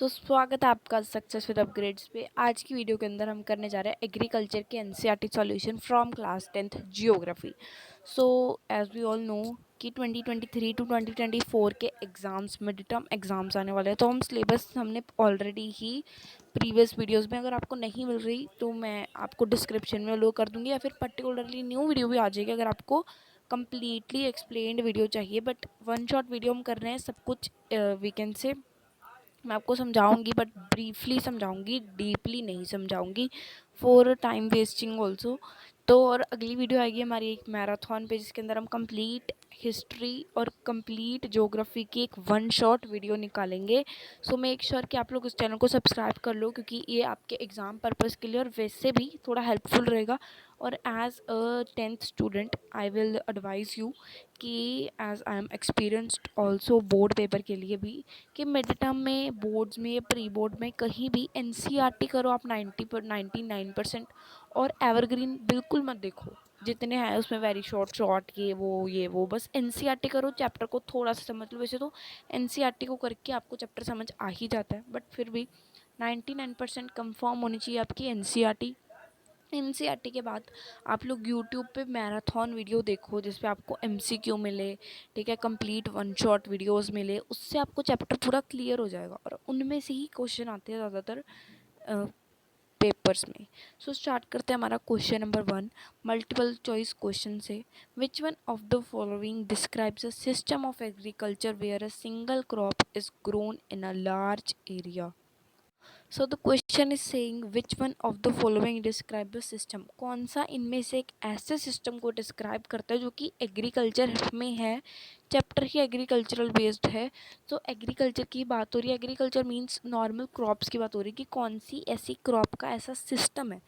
स्वागत है आपका सक्सेस विद अपग्रेड्स पे। आज की वीडियो के अंदर हम करने जा रहे हैं एग्रीकल्चर के NCERT solution from class 10th geography. So as we all know कि 2023 टू 2024 के एग्ज़ाम्स मिड टर्म एग्ज़ाम्स आने वाले हैं, तो हम सिलेबस हमने ऑलरेडी ही प्रीवियस वीडियोस में, अगर आपको नहीं मिल रही तो मैं आपको डिस्क्रिप्शन में लो कर दूँगी, या फिर पर्टिकुलरली न्यू वीडियो भी आ जाएगी अगर आपको कम्प्लीटली एक्सप्लेन्ड वीडियो चाहिए। बट वन शॉट वीडियो हम कर रहे हैं, सब कुछ वीकेंड से मैं आपको समझाऊंगी, बट ब्रीफली समझाऊंगी, डीपली नहीं समझाऊंगी फॉर टाइम वेस्टिंग ऑल्सो। तो और अगली वीडियो आएगी हमारी एक मैराथन पे, जिसके अंदर हम कंप्लीट हिस्ट्री और कंप्लीट ज्योग्राफी की एक वन शॉट वीडियो निकालेंगे। सो मेक श्योर कि आप लोग इस चैनल को सब्सक्राइब कर लो, क्योंकि ये आपके एग्ज़ाम पर्पज़ के लिए और वैसे भी थोड़ा हेल्पफुल रहेगा। और as a 10th student I will advise you कि as I am experienced also board paper के लिए भी, कि मिड टर्म में, बोर्ड्स में या प्री बोर्ड में कहीं भी एनसीईआरटी करो आप 99%, और एवरग्रीन बिल्कुल मत देखो। जितने हैं उसमें वेरी शॉर्ट शॉर्ट ये वो बस एनसीईआरटी करो, चैप्टर को थोड़ा सा समझ लो। वैसे तो एनसीईआरटी को करके आपको चैप्टर समझ आ ही जाता है, बट फिर भी 99% कंफर्म होनी चाहिए आपकी एनसीईआरटी। एनसीईआरटी के बाद आप लोग यूट्यूब पे मैराथन वीडियो देखो, जिसपे आपको एमसीक्यू मिले, ठीक है, कंप्लीट वन शॉट वीडियोस मिले, उससे आपको चैप्टर पूरा क्लियर हो जाएगा और उनमें से ही क्वेश्चन आते हैं ज़्यादातर पेपर्स में। सो स्टार्ट करते हैं हमारा question number 1, multiple choice question से। Which one of the following describes a system of agriculture where a single crop is grown in a large area. So the question is saying which one of the following describe the system, कौन सा इनमें से एक ऐसे system को describe करता है जो कि एग्रीकल्चर में है, चैप्टर ही एग्रीकल्चरल बेस्ड है। तो एग्रीकल्चर की बात हो रही है, एग्रीकल्चर मीन्स नॉर्मल क्रॉप्स की बात हो रही है कि कौन सी ऐसी क्रॉप का ऐसा सिस्टम है।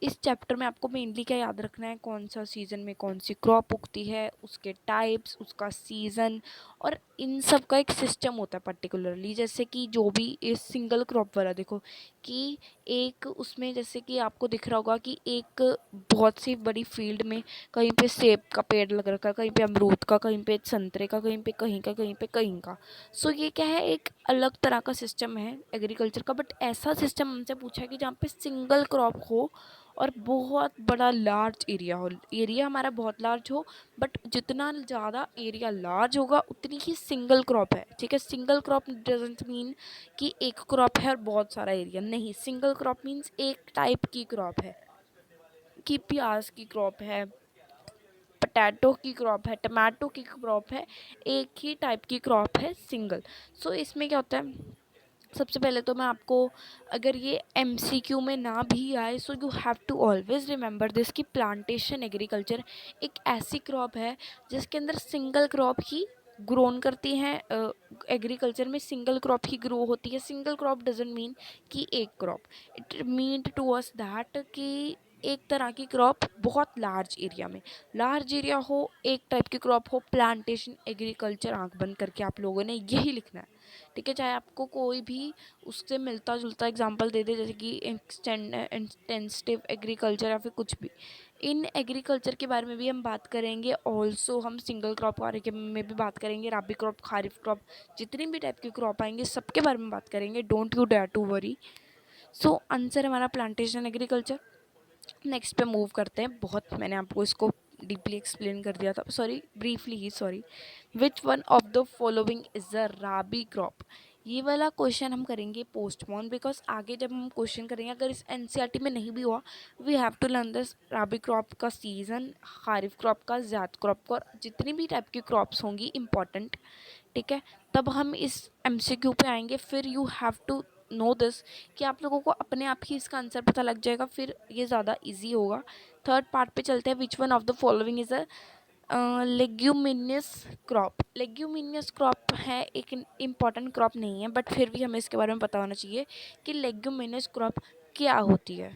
इस चैप्टर में आपको मेनली क्या याद रखना है, कौन सा सीज़न में कौन सी क्रॉप उगती है, उसके टाइप्स, उसका सीज़न, और इन सब का एक सिस्टम होता है पर्टिकुलरली। जैसे कि जो भी इस सिंगल क्रॉप वाला देखो कि एक उसमें जैसे कि आपको दिख रहा होगा कि एक बहुत सी बड़ी फील्ड में कहीं पे सेब का पेड़ लग रखा है, कहीं पे अमरूद का, कहीं पे संतरे का, कहीं पे कहीं का, कहीं पे कहीं का। सो ये क्या है, एक अलग तरह का सिस्टम है एग्रीकल्चर का। बट ऐसा सिस्टम हमसे पूछा है कि जहाँ पे सिंगल क्रॉप हो और बहुत बड़ा लार्ज एरिया हो, एरिया हमारा बहुत लार्ज हो, बट जितना ज़्यादा एरिया लार्ज होगा उतनी ही सिंगल क्रॉप है। ठीक है, सिंगल क्रॉप डजंट मीन कि एक क्रॉप है और बहुत सारा एरिया, नहीं, सिंगल क्रॉप मीन्स एक टाइप की क्रॉप है, कि प्याज की क्रॉप है, पोटैटो की क्रॉप है, टमाटो की क्रॉप है, एक ही टाइप की क्रॉप है, सिंगल। सो इसमें क्या होता है, सबसे पहले तो मैं आपको, अगर ये एमसीक्यू में ना भी आए, so you have to always remember this कि प्लांटेशन एग्रीकल्चर एक ऐसी क्रॉप है जिसके अंदर सिंगल क्रॉप ही ग्रोन करती हैं। एग्रीकल्चर में सिंगल क्रॉप ही ग्रो होती है। सिंगल क्रॉप डजंट मीन कि एक crop, it mean to us that कि एक तरह की क्रॉप बहुत लार्ज एरिया में, लार्ज एरिया हो, एक टाइप की क्रॉप हो, प्लांटेशन एग्रीकल्चर, आंख बंद करके आप लोगों ने यही लिखना है। ठीक है, चाहे आपको कोई भी उससे मिलता जुलता एग्जांपल दे दे, जैसे कि इंटेंसिव एग्रीकल्चर या फिर कुछ भी। इन एग्रीकल्चर के बारे में भी हम बात करेंगे, ऑल्सो हम सिंगल क्रॉप बारे में भी बात करेंगे, राबी क्रॉप, खारिफ क्रॉप, जितनी भी टाइप की क्रॉप आएंगे सबके बारे में बात करेंगे। Don't you dare to worry. So answer हमारा प्लांटेशन एग्रीकल्चर। नेक्स्ट पे मूव करते हैं। बहुत मैंने आपको इसको डीपली एक्सप्लेन कर दिया था, सॉरी, ब्रीफली ही, sorry. Which one of the following is a rabi crop. ये वाला क्वेश्चन हम करेंगे पोस्टपोन, बिकॉज आगे जब हम क्वेश्चन करेंगे, अगर इस एनसीईआरटी में नहीं भी हुआ, we have to learn this rabi crop का सीज़न, खारिफ क्रॉप का, ज़ैद क्रॉप का, जितनी भी टाइप की क्रॉप्स होंगी इंपॉर्टेंट, ठीक है, तब हम इस एमसीक्यू पे आएंगे। फिर you have to know this कि आप लोगों को अपने आप ही इसका आंसर पता लग जाएगा, फिर ये ज़्यादा इजी होगा। थर्ड पार्ट पे चलते हैं। विच one of the following is a leguminous crop. Leguminous crop है, एक इम्पॉर्टेंट क्रॉप नहीं है, बट फिर भी हमें इसके बारे में पता होना चाहिए कि लेग्यूमिनियस क्रॉप क्या होती है।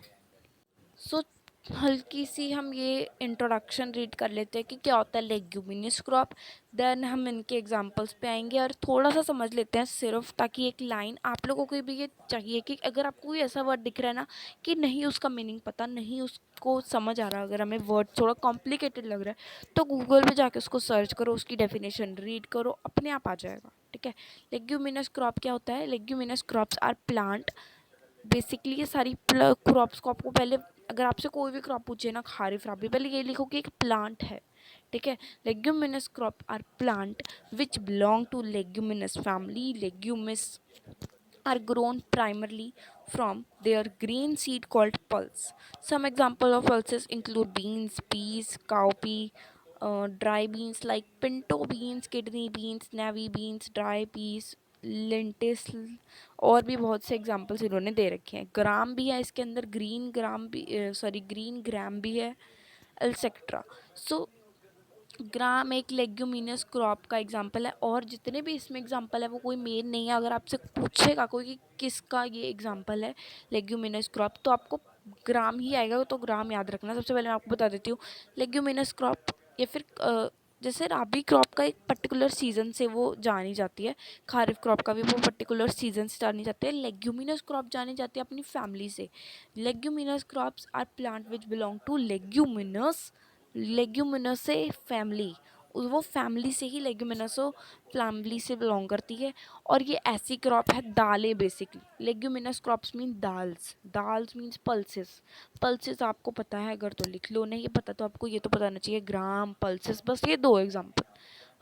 सो हल्की सी हम ये इंट्रोडक्शन रीड कर लेते हैं कि क्या होता है लेग्यूमिनस क्रॉप। देन हम इनके एग्जांपल्स पे आएंगे और थोड़ा सा समझ लेते हैं सिर्फ, ताकि एक लाइन आप लोगों को भी ये चाहिए कि अगर आपको कोई ऐसा वर्ड दिख रहा है ना कि नहीं उसका मीनिंग पता, नहीं उसको समझ आ रहा, अगर हमें वर्ड थोड़ा कॉम्प्लिकेटेड लग रहा है तो गूगल पे जाके उसको सर्च करो, उसकी डेफिनेशन रीड करो, अपने आप आ जाएगा। ठीक है। लेग्यूमिनस क्रॉप क्या होता है? Leguminous crops are plant. Basically ये सारी क्रॉप्स को आपको पहले, अगर आपसे कोई भी क्रॉप पूछे ना, खारिफ राबी, पहले ये लिखो कि एक प्लांट है। ठीक है। Leguminous crop are plant which belong to leguminous family. Legumes are grown primarily from their green seed called pulse. Some example of pulses include beans, peas, cowpea, dry beans like pinto beans, kidney beans, navy beans, dry peas, lentils, और भी बहुत से examples इन्होंने दे रखे हैं। ग्राम भी है इसके अंदर, ग्रीन ग्राम भी, सॉरी ग्रीन ग्राम भी है, एल्सेट्रा। सो ग्राम एक लेग्यूमिनस क्रॉप का एग्जांपल है, और जितने भी इसमें एग्जांपल है वो कोई मेन नहीं है। अगर आपसे पूछेगा कोई कि किसका ये एग्जांपल है लेग्यूमिनस क्रॉप, तो आपको ग्राम ही आएगा, तो ग्राम याद रखना। सबसे पहले मैं आपको बता देती हूँ लेग्यूमिनस क्रॉप, या फिर जैसे राबी क्रॉप का एक पर्टिकुलर सीजन से वो जानी जाती है, खारिफ क्रॉप का भी वो पर्टिकुलर सीजन से जानी जाती है। लेग्यूमिनस क्रॉप जानी जाती है अपनी फैमिली से। Leguminous crops are plant which belong to leguminous leguminosae family. वो फैमिली से ही लेग्यूमिनोसो फैमिली से बिलोंग करती है, और ये ऐसी क्रॉप है, दालें basically. Leguminous crops mean dals, dals means pulses. Pulses आपको पता है, अगर तो लिख लो, नहीं पता तो आपको ये तो पता होना चाहिए, ग्राम, पल्सेस, बस ये दो एग्जाम्पल।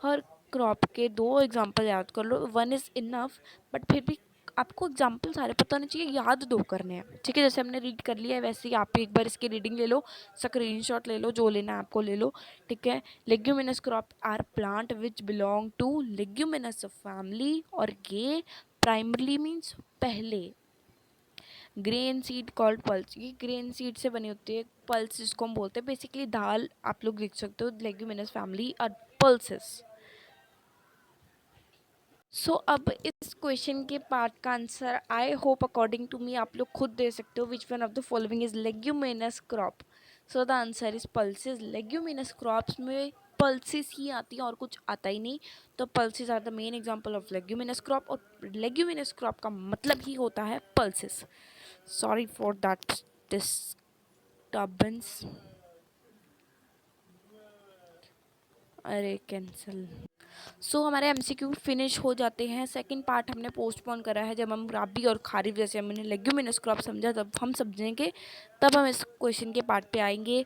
हर क्रॉप के दो एग्जाम्पल याद कर लो, वन इज़ इनफ, बट फिर भी आपको एग्जाम्पल सारे पता होने चाहिए, याद दो करने हैं। ठीक है, जैसे हमने रीड कर लिया है वैसे ही आप एक बार इसकी रीडिंग ले लो, स्क्रीनशॉट ले लो, जो लेना है आपको ले लो। ठीक है। Leguminous crop are plant which belong to leguminous family, और ये प्राइमरली मीन्स पहले। ग्रेन सीड कॉल्ड पल्स, ये ग्रेन सीड से बनी होती है, पल्स जिसको हम बोलते हैं। बेसिकली दाल आप लोग लिख सकते हो, लेग्यूमिनस फैमिली और पल्सेस। अब इस क्वेश्चन के पार्ट का answer I hope according to me आप लोग खुद दे सकते हो। Which one of the following is leguminous crop? So the answer is pulses. Leguminous crops में पल्सेस ही आती है और कुछ आता ही नहीं, तो pulses are the main example of leguminous crop, और लेग्यूमिनस क्रॉप का मतलब ही होता है pulses. Sorry for that disturbance. अरे कैंसल। हमारे एमसीक्यू फिनिश हो जाते हैं। सेकंड पार्ट हमने पोस्टपोन करा है, जब हम राबी और खारिफ जैसे हमने लेग्यूमिनस क्रॉप समझा तब हम समझेंगे, तब हम इस क्वेश्चन के पार्ट पे आएंगे।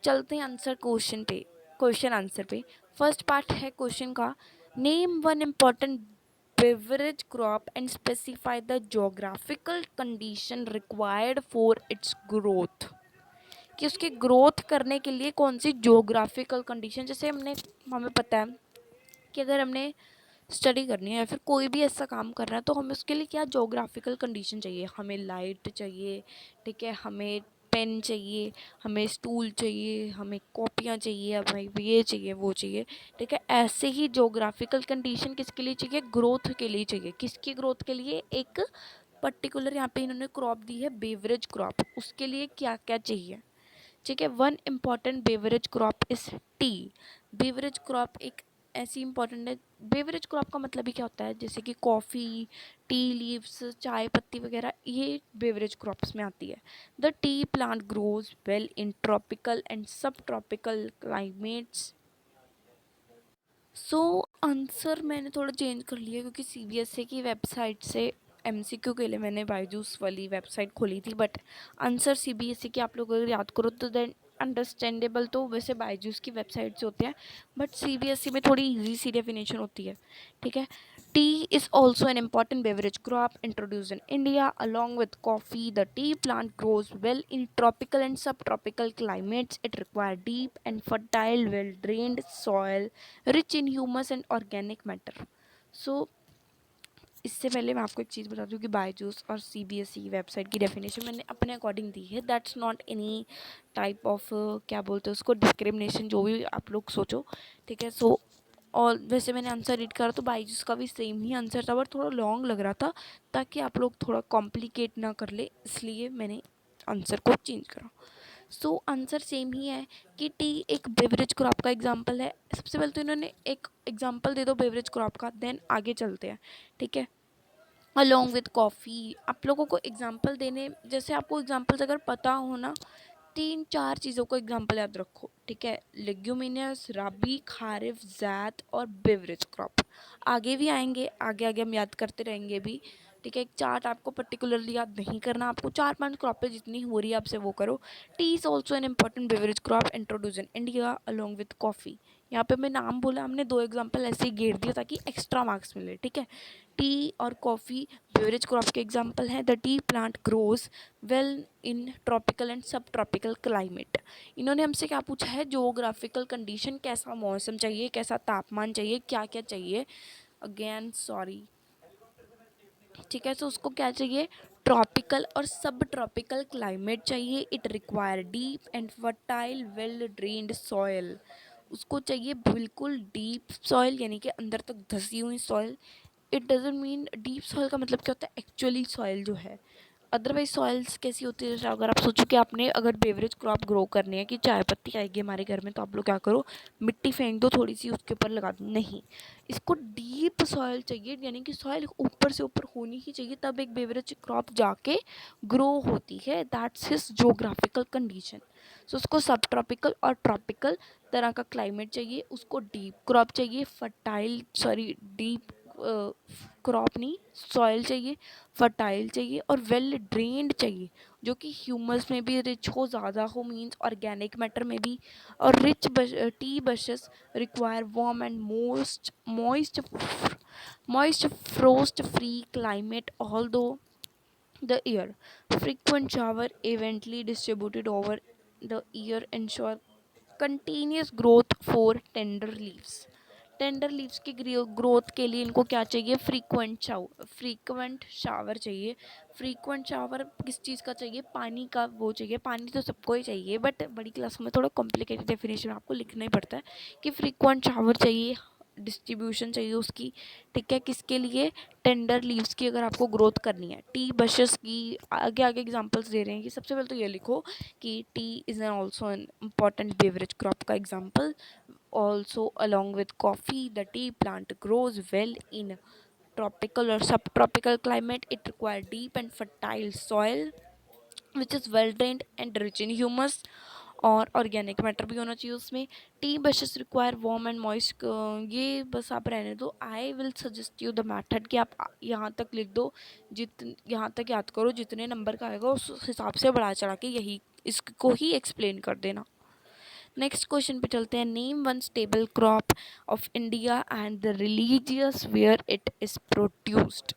चलते हैं आंसर क्वेश्चन पे, क्वेश्चन आंसर पे। फर्स्ट पार्ट है क्वेश्चन का, name one important beverage crop and specify the geographical condition required for its growth. कि उसकी ग्रोथ करने के लिए कौन सी जोग्राफिकल कंडीशन, जैसे हमें पता है कि अगर हमने स्टडी करनी है या फिर कोई भी ऐसा काम करना है तो हमें उसके लिए क्या जोग्राफिकल कंडीशन चाहिए। हमें लाइट चाहिए, ठीक है, हमें पेन चाहिए, हमें स्टूल चाहिए, हमें कॉपियाँ चाहिए, हमें ये चाहिए वो चाहिए। ठीक है, ऐसे ही जोग्राफिकल कंडीशन किसके लिए चाहिए? ग्रोथ के लिए चाहिए। किसकी ग्रोथ के लिए? एक पर्टिकुलर यहाँ पे इन्होंने क्रॉप दी है, बेवरेज क्रॉप, उसके लिए क्या क्या चाहिए? ठीक है, one important beverage crop is T. Beverage crop एक ऐसी इंपॉर्टेंट है, बेवरेज क्रॉप का मतलब ही क्या होता है, जैसे कि कॉफ़ी, टी लीव्स, चाय पत्ती वगैरह, ये बेवरेज क्रॉप्स में आती है। The T plant grows well in tropical and सब ट्रॉपिकल क्लाइमेट्स। आंसर मैंने थोड़ा चेंज कर लिया क्योंकि सीबीएसई की वेबसाइट से एमसीक्यू के लिए मैंने बायजूस वाली वेबसाइट खोली थी, बट आंसर सीबीएसई के आप लोग अगर याद करो तो देन अंडरस्टैंडेबल तो वैसे बायजूस की वेबसाइट से होते हैं, बट सीबीएसई में थोड़ी इजी सी डेफिनेशन होती है। ठीक है। Tea is also an important beverage crop introduced in India along with coffee. The tea plant grows well in tropical and subtropical climates. It requires deep and fertile, well drained soil rich in humus and organic matter. So इससे पहले मैं आपको एक चीज़ बता दूँ कि बायजूस और CBSE website की डेफिनेशन मैंने अपने अकॉर्डिंग दी है। That's not any type of क्या बोलते हैं उसको, डिस्क्रिमिनेशन, जो भी आप लोग सोचो। ठीक है। और वैसे मैंने आंसर रीड करा तो बायजूस का भी सेम ही आंसर था, बट थोड़ा लॉन्ग लग रहा था, ताकि आप लोग थोड़ा कॉम्प्लिकेट ना कर ले, इसलिए मैंने आंसर को चेंज करा। सो आंसर सेम ही है कि टी एक बेवरेज क्रॉप का एग्जाम्पल है। सबसे पहले तो इन्होंने एक एग्जाम्पल दे दो बेवरेज क्रॉप का, देन आगे चलते हैं, ठीक है। अलॉन्ग विद कॉफ़ी, आप लोगों को एग्जाम्पल देने, जैसे आपको एग्जाम्पल्स अगर पता हो ना, 3-4 चीज़ों को एग्जाम्पल याद रखो, ठीक है। लेग्यूमिनस, राबी, खारिफ, जैद और बेवरेज क्रॉप। आगे भी आएंगे, आगे आगे हम याद करते रहेंगे भी, ठीक है। एक चार्ट आपको पर्टिकुलरली याद नहीं करना, आपको 4-5 क्रॉपें जितनी हो रही है आपसे वो करो। T is also an important beverage crop introduce in India along with coffee. यहाँ पे मैं नाम बोला, हमने 2 एग्जाम्पल ऐसे ही घेर दिया ताकि एक्स्ट्रा मार्क्स मिले, ठीक है। टी और कॉफ़ी बेवरेज क्रॉप के एग्जाम्पल हैं। The T plant grows well in tropical and सब ट्रॉपिकल क्लाइमेट। इन्होंने हमसे क्या पूछा है, जोग्राफिकल कंडीशन, कैसा मौसम चाहिए, कैसा तापमान चाहिए, क्या क्या चाहिए, अगेन सॉरी, ठीक है। तो उसको क्या चाहिए, ट्रॉपिकल और सब ट्रॉपिकल क्लाइमेट चाहिए। It require deep and fertile well drained soil, उसको चाहिए बिल्कुल डीप सॉइल, यानी कि अंदर तक धसी हुई soil. It doesn't mean deep soil का मतलब क्या होता है, एक्चुअली सॉइल जो है। अदरवाइज सॉइल्स कैसी होती है, जैसे अगर आप सोचो कि आपने अगर बेवरेज क्रॉप ग्रो करनी है, कि चाय पत्ती आएगी हमारे घर में, तो आप लोग क्या करो, मिट्टी फेंक दो थोड़ी सी, उसके ऊपर लगा दो, नहीं। इसको डीप सॉइल चाहिए, यानी कि सॉइल ऊपर से ऊपर होनी ही चाहिए, तब एक बेवरेज क्रॉप जाके ग्रो होती है। That's his geographical condition. So उसको सब ट्रॉपिकल और ट्रॉपिकल तरह का क्लाइमेट चाहिए, उसको डीप क्रॉप चाहिए, फर्टाइल सॉरी डीप क्रॉप नहीं, सॉइल चाहिए, फर्टाइल चाहिए और वेल ड्रेन्ड चाहिए, जो कि ह्यूमस में भी रिच हो, ज़्यादा हो, मीन्स ऑर्गेनिक मैटर में भी। और rich T buses require warm and moist frost free climate, although the year. Frequent shower evenly distributed over the year ensure continuous growth for tender leaves. Tender leaves की growth के लिए इनको क्या चाहिए, frequent shower चाहिए। Frequent shower किस चीज़ का चाहिए, पानी का वो चाहिए। पानी तो सबको ही चाहिए, बट बड़ी क्लास में थोड़ा कॉम्प्लिकेटेड डेफिनेशन आपको लिखना ही पड़ता है कि फ्रीक्वेंट शावर चाहिए, डिस्ट्रीब्यूशन चाहिए उसकी, ठीक है। किसके लिए, टेंडर लीव्स की अगर आपको ग्रोथ करनी है। टी बशेस की आगे आगे एग्जांपल्स दे रहे हैं कि सबसे पहले तो ये लिखो कि T is an also an important beverage crop का example. Also, along with coffee, the tea plant grows well in tropical or subtropical climate. It requires deep and fertile soil, which is well drained and rich in humus, और organic matter भी होना चाहिए उसमें। T buses require warm and moist, ये बस आप रहने दो। I will suggest you the method कि आप यहाँ तक लिख दो, यहाँ तक याद करो, जितने नंबर का आएगा उस हिसाब से बढ़ा चढ़ा के यही इसको ही एक्सप्लेन कर देना। नेक्स्ट क्वेश्चन पे चलते हैं। Name one staple crop of India and the religious where it is produced.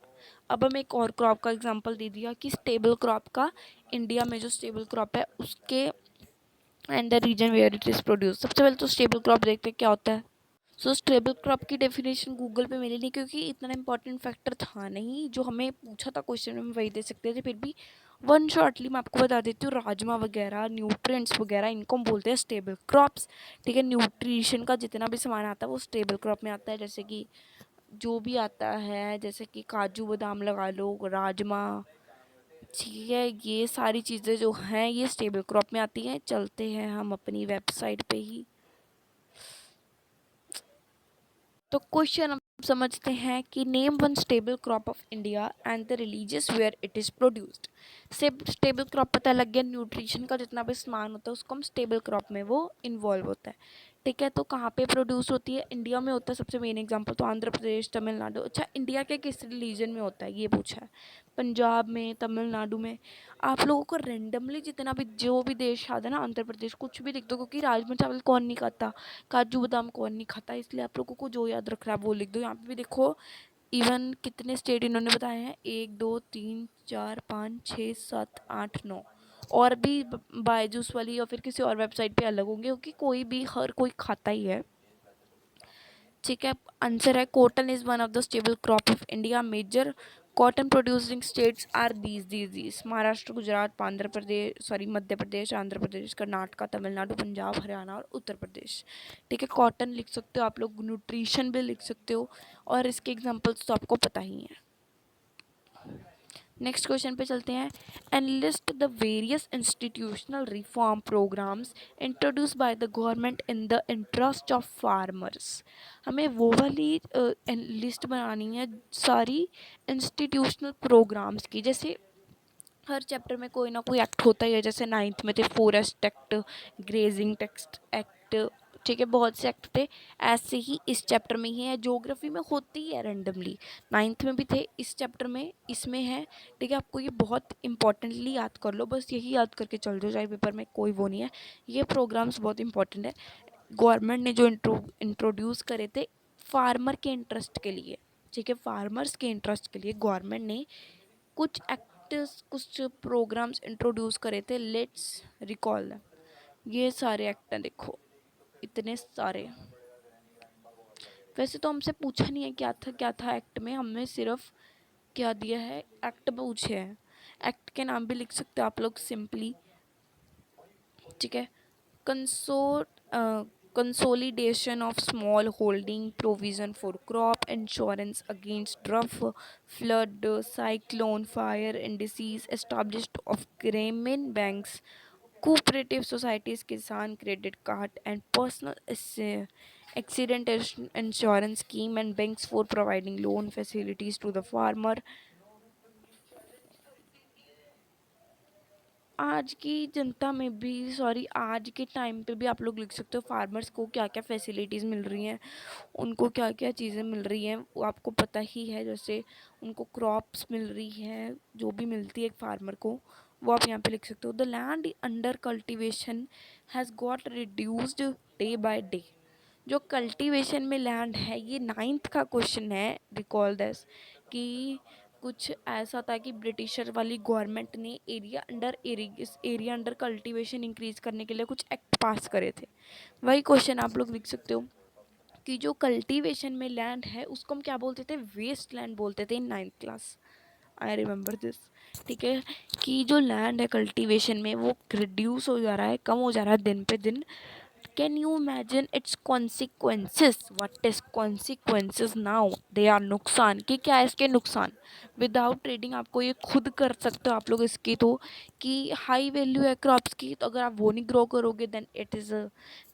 अब हमें एक और क्रॉप का एग्जांपल दे दिया कि स्टेबल क्रॉप का, इंडिया में जो स्टेबल क्रॉप है उसके and the region where it is produce. सबसे पहले तो स्टेबल क्रॉप देखते हैं क्या होता है। सो स्टेबल क्रॉप की डेफिनेशन गूगल पे मिली नहीं, क्योंकि इतना इंपॉर्टेंट फैक्टर था नहीं, जो हमें पूछा था क्वेश्चन में वही दे सकते थे। फिर भी वन शॉर्टली मैं आपको बता देती हूँ, राजमा वगैरह, न्यूट्रिएंट्स वगैरह, इनको हम बोलते हैं स्टेबल क्रॉप्स, ठीक है। न्यूट्रिशन का जितना भी सामान आता है वो स्टेबल क्रॉप में आता है, जैसे कि जो भी आता है, जैसे कि काजू बादाम लगा लो, राजमा, ठीक है। ये सारी चीज़ें जो हैं ये स्टेबल क्रॉप में आती हैं। चलते हैं हम अपनी वेबसाइट पे ही। तो क्वेश्चन हम समझते हैं कि name one staple crop of India and the religious where it is produced. Staple crop पता लग गया, न्यूट्रिशन का जितना भी सामान होता है उसको हम स्टेबल क्रॉप में वो इन्वॉल्व होता है, ठीक है। तो कहाँ पे प्रोड्यूस होती है, इंडिया में होता है। सबसे मेन एग्जांपल तो आंध्र प्रदेश, तमिलनाडु। अच्छा, इंडिया के किस रीजन में होता है ये पूछा है, पंजाब में, तमिलनाडु में। आप लोगों को रेंडमली जितना भी जो भी देश आता है ना, आंध्र प्रदेश, कुछ भी लिख दो, क्योंकि राजमा चावल कौन नहीं खाता, काजू बादाम कौन नहीं खाता, इसलिए आप लोगों को जो याद रख रहा है वो लिख दो। यहाँ पे भी देखो, इवन कितने स्टेट इन्होंने बताए हैं, 1 2 3 4 5 6 7 8 9, और भी बायजूस वाली या फिर किसी और वेबसाइट पे अलग होंगे, क्योंकि कोई भी हर कोई खाता ही है, ठीक है। आंसर है cotton is one of the staple crop of India. Major cotton producing states are these Maharashtra, Gujarat, Andhra Pradesh, sorry Madhya Pradesh, Andhra Pradesh, Karnataka, Tamil Nadu, Punjab, Haryana और उत्तर प्रदेश, ठीक है। कॉटन लिख सकते हो आप लोग, न्यूट्रिशन भी लिख सकते हो, और इसके एग्जांपल्स तो आपको पता ही हैं। नेक्स्ट क्वेश्चन पे चलते हैं। Enlist the various institutional reform programmes introduce by the government in the interest of farmers. हमें वो वाली लिस्ट बनानी है सारी इंस्टीट्यूशनल प्रोग्राम्स की। जैसे हर चैप्टर में कोई ना कोई एक्ट होता ही है, जैसे नाइन्थ में थे forest act, grazing text act, ठीक है, बहुत से एक्ट थे। ऐसे ही इस चैप्टर में ही है, ज्योग्राफी में होती ही है रैंडमली। नाइन्थ में भी थे, इस चैप्टर में इसमें है, ठीक है। आपको ये बहुत इंपॉर्टेंटली याद कर लो, बस यही याद करके चल जाओ, चाहे पेपर में कोई वो नहीं है। ये प्रोग्राम्स बहुत इंपॉर्टेंट है। गवर्नमेंट ने जो इंट्रोड्यूस करे थे फार्मर के इंटरेस्ट के लिए, ठीक है, फार्मर्स के इंटरेस्ट के लिए गवर्नमेंट ने कुछ एक्ट्स, कुछ प्रोग्राम्स इंट्रोड्यूस करे थे। Let's recall them. ये सारे एक्ट हैं, देखो इतने सारे। वैसे तो हमसे पूछा नहीं है क्या था एक्ट में, हमने सिर्फ क्या दिया है, एक्ट पूछे हैं। एक्ट के नाम भी लिख सकते हो आप लोग सिंपली, ठीक है। Consolidation of small holding, provision for crop insurance against drought, flood, cyclone, fire and disease, established of Gramin banks, cooperative societies, Kisan credit card and personal accident insurance scheme and banks for providing loan facilities to the farmer। आज की जनता में भी, sorry, आज के time पे भी आप लोग लिख सकते हो फार्मर्स को क्या क्या फैसिलिटीज़ मिल रही हैं, उनको क्या क्या चीज़ें मिल रही हैं, वो आपको पता ही है। जैसे उनको क्रॉप्स मिल रही है, जो भी मिलती है एक फार्मर को, वो आप यहाँ पे लिख सकते हो। The land under cultivation has got reduced day by day. जो कल्टीवेशन में लैंड है, ये नाइन्थ का क्वेश्चन है, रिकॉल दिस, कि कुछ ऐसा था कि ब्रिटिशर वाली गवर्नमेंट ने एरिया अंडर कल्टीवेशन इंक्रीज करने के लिए कुछ एक्ट पास करे थे। वही क्वेश्चन आप लोग लिख सकते हो कि जो कल्टीवेशन में लैंड है उसको हम क्या बोलते थे, वेस्ट लैंड बोलते थे in ninth class. I remember this, ठीक है। कि जो लैंड है कल्टीवेशन में वो रिड्यूस हो जा रहा है, कम हो जा रहा है दिन पे दिन। Can you imagine its consequences? What is consequences now? They are नुकसान। कि क्या है इसके नुकसान? विदाउट ट्रेडिंग आपको ये खुद कर सकते हो आप लोग इसकी, तो कि हाई वैल्यू है क्रॉप्स की, तो अगर आप वो नहीं ग्रो करोगे then it is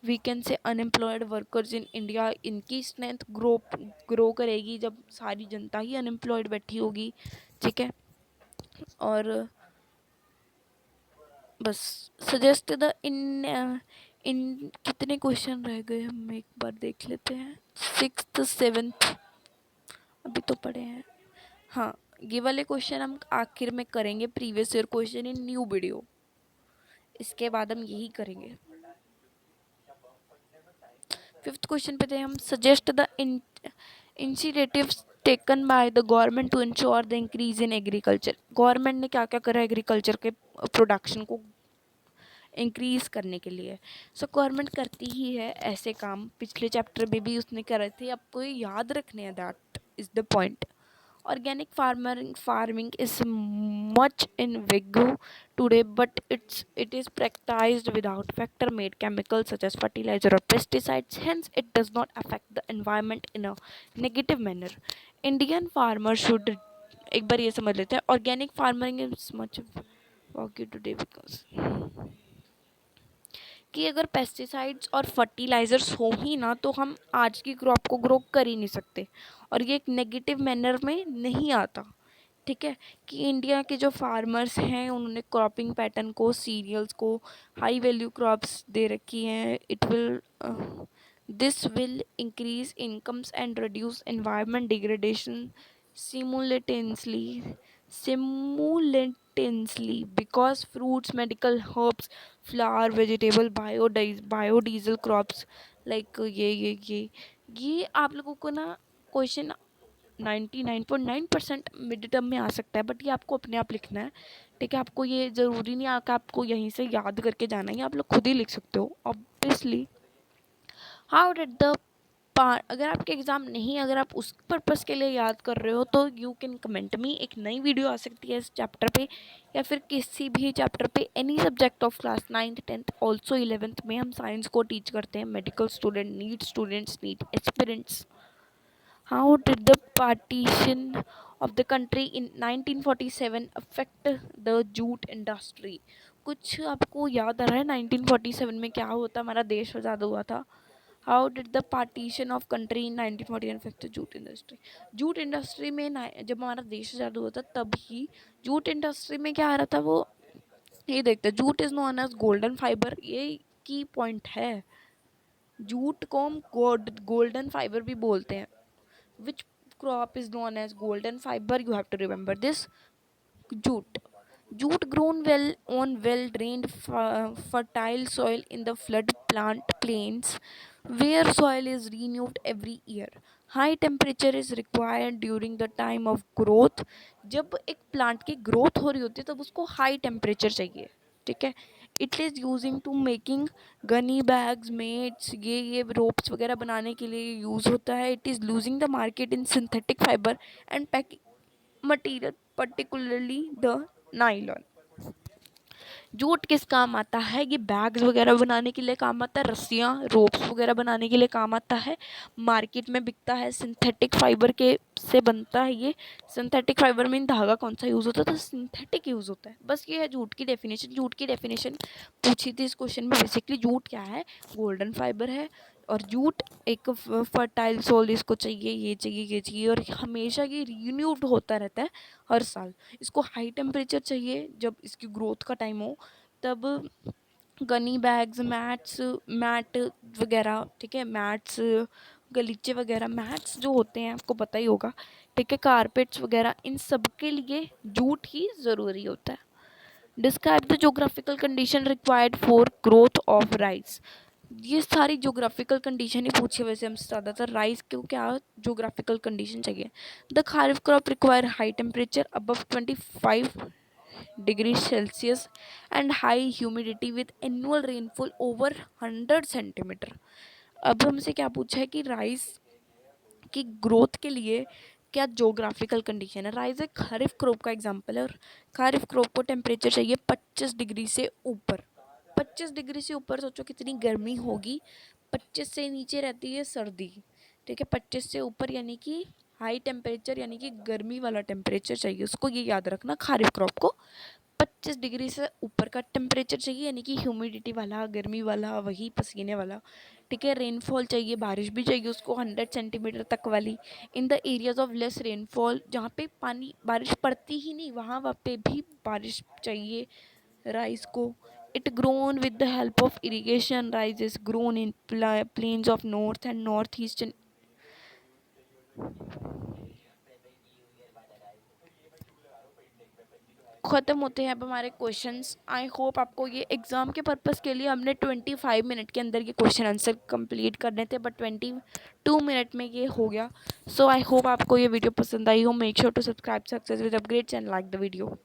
we can say unemployed workers in India. इनकी स्ट्रेंथ ग्रो करेगी जब सारी जनता ही अनएम्प्लॉयड बैठी होगी, ठीक है। और बस सजेस्ट द इन कितने क्वेश्चन रह गए, हम एक बार देख लेते हैं। सिक्स्थ सेवेंथ अभी तो पढ़े हैं। हाँ, ये वाले क्वेश्चन हम आखिर में करेंगे, previous year question in new video. इसके बाद हम यही करेंगे। फिफ्थ क्वेश्चन पे थे हम, suggest the initiatives taken by the government to ensure the increase in agriculture. Government ने क्या क्या करा एग्रीकल्चर के प्रोडक्शन को इंक्रीज़ करने के लिए। सो गवर्नमेंट करती ही है ऐसे काम, पिछले चैप्टर में भी उसने करे थे, आपको ये याद रखने हैं, that is the point. Organic farming is much in vogue today, but it is practiced without factor made chemicals such as fertilizer or pesticides, hence it does not affect the environment in a negative manner। Indian farmer should, एक बार ये समझ लेते हैं, organic farming is much walk today because कि अगर pesticides और fertilisers हो ही ना तो हम आज की क्रॉप को ग्रो कर ही नहीं सकते, और ये एक नेगेटिव मैनर में नहीं आता, ठीक है। कि इंडिया के जो फार्मर्स हैं उन्होंने क्रॉपिंग पैटर्न को, सीरियल्स को हाई वैल्यू क्रॉप्स दे रखी हैं। This will increase incomes and reduce environment degradation simultaneously simultaneously because fruits, medical herbs, flower, vegetable, biodiesel crops like ये आप लोगों को ना क्वेश्चन 99.9% मिड टर्म में आ सकता है, बट ये आपको अपने आप लिखना है, ठीक है। आपको ये ज़रूरी नहीं आकर आपको यहीं से याद करके जाना है, आप लोग खुद ही लिख सकते हो ऑब्वियसली। हाउ डिड द अगर आपके एग्ज़ाम नहीं, अगर आप उस पर्पज़ के लिए याद कर रहे हो तो यू कैन कमेंट मी। एक नई वीडियो आ सकती है इस चैप्टर पे या फिर किसी भी चैप्टर पे, any subject of class 9th 10th also 11th में हम साइंस को टीच करते हैं। Medical student, NEET students, NEET aspirants, How did the partition of the country in 1947 affect the jute industry? कुछ आपको याद आ रहा है 1947 में क्या होता, हमारा देश आज़ाद हुआ था? How did the partition of country in 1947 affect the jute industry? Jute industry में जब हमारा देश आज़ाद हुआ था तभी जूट इंडस्ट्री में क्या आ रहा था वो ये देखते हैं। Jute is known as golden fibre, ये की पॉइंट है। जूट को हम गोल्डन फाइबर भी बोलते हैं। Which crop is known as golden fiber? You have to remember this. Jute. Jute grown well on well-drained fertile soil in the flood plant plains where soil is renewed every year. High temperature is required during the time of growth. जब एक plant की growth हो रही होती है तब उसको high temperature चाहिए, ठीक है। It is using to making gunny bags mats, ये रोप्स वगैरह बनाने के लिए यूज़ होता है। It is losing the market in synthetic fibre and packing material particularly the nylon. Jute किस काम आता है? ये बैग्स वगैरह बनाने के लिए काम आता है, रस्सियाँ रोप्स वगैरह बनाने के लिए काम आता है, मार्केट में बिकता है, सिंथेटिक फाइबर के से बनता है। ये सिंथेटिक फाइबर में धागा कौन सा यूज़ होता है? तो सिंथेटिक यूज़ होता है। बस ये है जूट की डेफिनेशन। जूट की डेफिनेशन पूछी थी इस क्वेश्चन में। बेसिकली जूट क्या है? गोल्डन फाइबर है और जूट एक फर्टाइल सोल इसको चाहिए, ये चाहिए, ये चाहिए, और हमेशा ये रिन्यूड होता रहता है हर साल। इसको हाई टेम्परेचर चाहिए जब इसकी ग्रोथ का टाइम हो तब। गनी बैग्स, मैट वगैरह, ठीक है, मैट्स, गलीचे वगैरह, मैट्स जो होते हैं आपको पता ही होगा, ठीक है, कारपेट्स वगैरह, इन सब के लिए जूट ही ज़रूरी होता है। Describe the geographical condition required for growth of rice. ये सारी जोग्राफिकल कंडीशन ही पूछी वैसे हमसे ज़्यादातर। राइस को क्या जोग्राफिकल कंडीशन चाहिए? The kharif crop require high temperature above 25 degree Celsius and high humidity with annual rainfall over 100 centimetre. अब हमसे क्या पूछा है कि राइस की ग्रोथ के लिए क्या जोग्राफिकल कंडीशन है। राइस एक खरीफ क्रॉप का एग्जांपल है और खरीफ क्रॉप को टेम्परेचर चाहिए 25 डिग्री से ऊपर। 25 डिग्री से ऊपर सोचो कितनी गर्मी होगी। 25 से नीचे रहती है सर्दी, ठीक है। 25 से ऊपर यानी कि हाई टेम्परेचर, यानी कि गर्मी वाला टेम्परेचर चाहिए उसको, ये याद रखना। खरीफ क्रॉप को 25 डिग्री से ऊपर का टेम्परेचर चाहिए, यानी कि ह्यूमिडिटी वाला, गर्मी वाला, वही पसीने वाला, ठीक है। रेनफॉल चाहिए, बारिश भी चाहिए उसको 100 सेंटीमीटर तक वाली। In the areas of less rainfall, जहाँ पे पानी बारिश पड़ती ही नहीं वहाँ पे भी बारिश चाहिए राइस को। It grown with the help of irrigation. Rice is grown in plains of north and north eastern. ख़त्म होते हैं अब हमारे क्वेश्चंस। आई होप आपको ये एग्ज़ाम के पर्पज़ के लिए हमने 25 मिनट के अंदर ये क्वेश्चन आंसर कंप्लीट करने थे, बट 22 मिनट में ये हो गया। सो आई होप आपको ये वीडियो पसंद आई हो। Make sure to subscribe success with upgrades and like the video.